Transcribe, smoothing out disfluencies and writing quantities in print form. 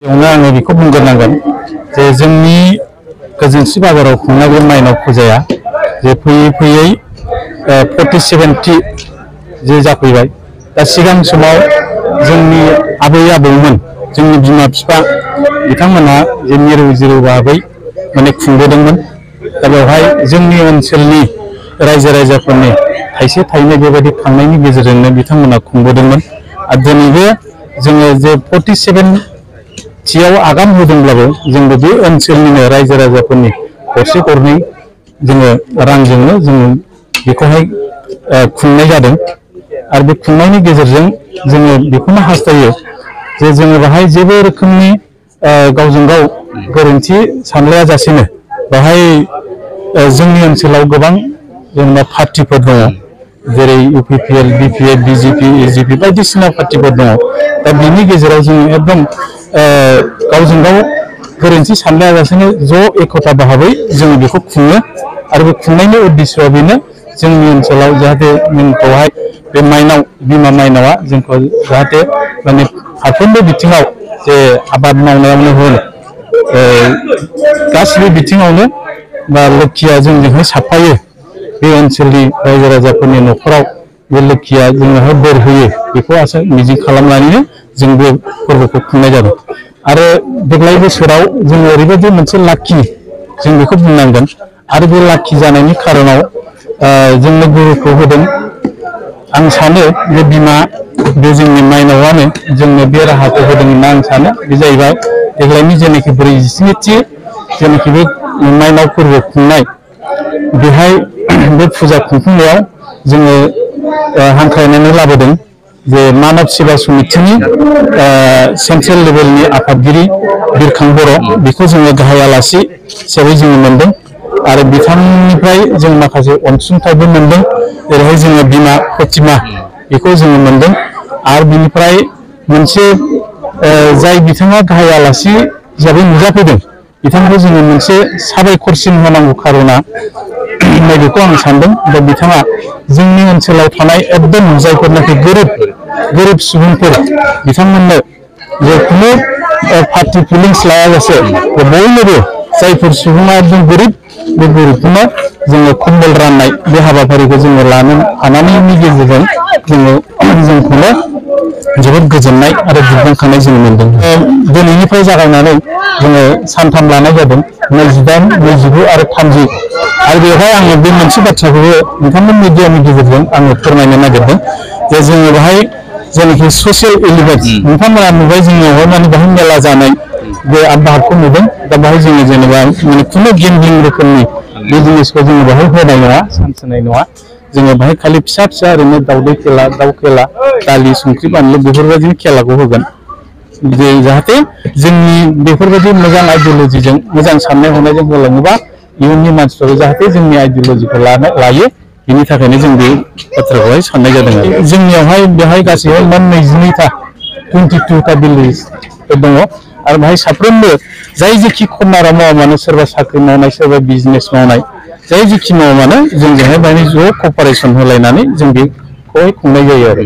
आङो बेखौ बुंग्रोनांगोन जे जोंनि गोजोनसि बाजाराव खुंनाय बे माइनाव फुजाया जे फैयै फैयै 47थि जे जाफैबाय। दा सिगां समाव जोंनि आबै आबौमोन जोंनि बिमा बिफा बिथांमोनहा जे मिरु जिरु भाबै माने खुंबोदोंमोन। दा बेवहाय जोंनि ओनसोलनि रायजो राजाफोरनि थाइसे थाइनै बेबायदि खांनायनि गेजेरजोंनो बिथांमोना खुंबोदोंमोन। आरो दिनैबो जोङो जे 47 थियाव आगान होदोंब्लाबो जोंबो बे ओनसोलनिनो रायजो राजाफोरनि गरसे गरनै जोङो रांजोंनो जोङो बेखौहाय खुंनाय जादों। आरो बे खुंनायनि गेजेरजों जोङो बेखौनो हास्थायो जे जोङो बाहाय जेबो रोखोमनि गावजों गाव गोरोन्थि सानलायाजासेनो बाहाय जोंनि ओनसोलाव गोबां जेनेबा पार्टिफोर दङ, जेरै UPPL, BPF, BJP, AJP बायदिसिना पार्टिफोर दङ। दा बिनि गेजेराव जोङो एकदम गावजों गाव गोरोन्थि सानलायाजासेनो ज' एकता भाबै जोङो बेखौ खुङो। आरो बे खुंनायनि उद्देश्यआ बेनो जोंनि ओनसोलाव जाहाथे जोंखौहाय बे माइनाव बिमा माइनावा जोंखौ जाहाथे माने फारफ्रोमबो बिथिङाव जे आबाद मावनायावनो होन गासिबो बिथिङावनो बा लोखिया जोंजोंहाय साफायो, बे ओनसोलनि रायजो राजाफोरनि न'खराव बे लोखिया जोंनोहाय बोर होयो, बेखौ आसा मिजिं खालामनानैनो जों बे फोरबोखौ खुंनाय जादों। आरो देग्लाय बोसोराव जोङो ओरैबायदि मोनसे लाखि जों बेखौ बुंनांगोन। आरो बे लाखि जानायनि खारनाव जोंनो गुरुखौ होदों। आं सानो बे बिमा बे जोंनि माइनावानो जोंनो बे राहाखौ होदों होनना आं सानो। बे जाहैबाय देग्लायनि जेनाखि 47थि जेनाखि बे माइनाव फोरबो खुंनाय, बेहाय बे फुजा खुंफुंनायाव जोङो हांख्रायनानै लाबोदों जे मानब सेवा समितिनि सेन्ट्रेल लेभेलनि आफादगिरि बिरखां बर' बेखौ जोङो गाहाय आलासि हिसाबै जोङो मोनदों। आरो बिथांनिफ्राय जों माखासे अनसुंथाइबो मोनदों, जेरैहाय जोङो बिमा प्रतिमा बेखौ जोङो मोनदों। आरो बिनिफ्राय मोनसे जाय बिथाङा गाहाय आलासि हिसाबै नुजाफैदों बिथांखौ जोङो मोनसे साबायखरसिन होनांगौ खार'ना नैबेखौ आं सानदों। दा बिथाङा जोंनि ओनसोलाव थानाय एकदम जायफोरनाखि गोरिब सुबुंफोर बिथांमोननो जे खुनु पार्टि फिलिंस लायाजासे बयनोबो जायफोर सुबुङा एकदम गोरिब बे गोरिबखौनो जोङो कम्बल राननाय बे हाबाफारिखौ जोङो लानो हानायनि गेजेरजों जोङो जोंखौनो जोबोद गोजोननाय आरो दुग्गाखांनाय जों मोनदों। दिनैनिफ्राय जागायनानै जोङो सानथाम लानाय जादों, 28, 29 आरो 30। आरो बेवहाय आङो बे मोनसे बाथ्राखौबो नोंथांमोन मिडियानि गेजेरजों आङो फोरमायनो नागिरदों जे जोङो बेहाय जेनाखि ससियेल एलिमेन्ट्स नोंथांमोना नुबाय जोंनियावहाय माने बेहाय मेला जानाय बे आबहावाखौ नुदों। दा बेहाय जोङो जेनेबा माने खुनु गेमलिं रोखोमनि बे जिनिसखौ जोङो बेहाय होनाय नङा, चान्स होनाय नङा। जोङो बेहाय खालि फिसा फिसा ओरैनो दावदै खेला, दाउ खेला, दालि, संख्रि, बानलु बेफोरबायदि खेलाखौ होगोन। जाहाथे जोंनि बेफोरबायदि मोजां आइडिय'लजिजों मोजां साननाय हनायजों होलाङोबा इयुननि मानसिफोरा जाहाथे जोंनि आइडिय'लजिखौ लायो, बिनि थाखायनो जों बे बाथ्राखौहाय साननाय जादों। आरो जोंनियावहाय बेहाय गासैहाय मोन 22टा 22टा भिलेजफोर दङ। आरो बेहाय साफ्रोमबो जाय जेखि कर्नाराव मावा मानो, सोरबा साख्रि मावनाय, सोरबा बिजनेस मावनाय, जाय जेखि मावा मानो जोंजोंहाय बेहाय ज' कपारेसन होलायनानै जों बेखौहाय खुंनाय जायो आरो।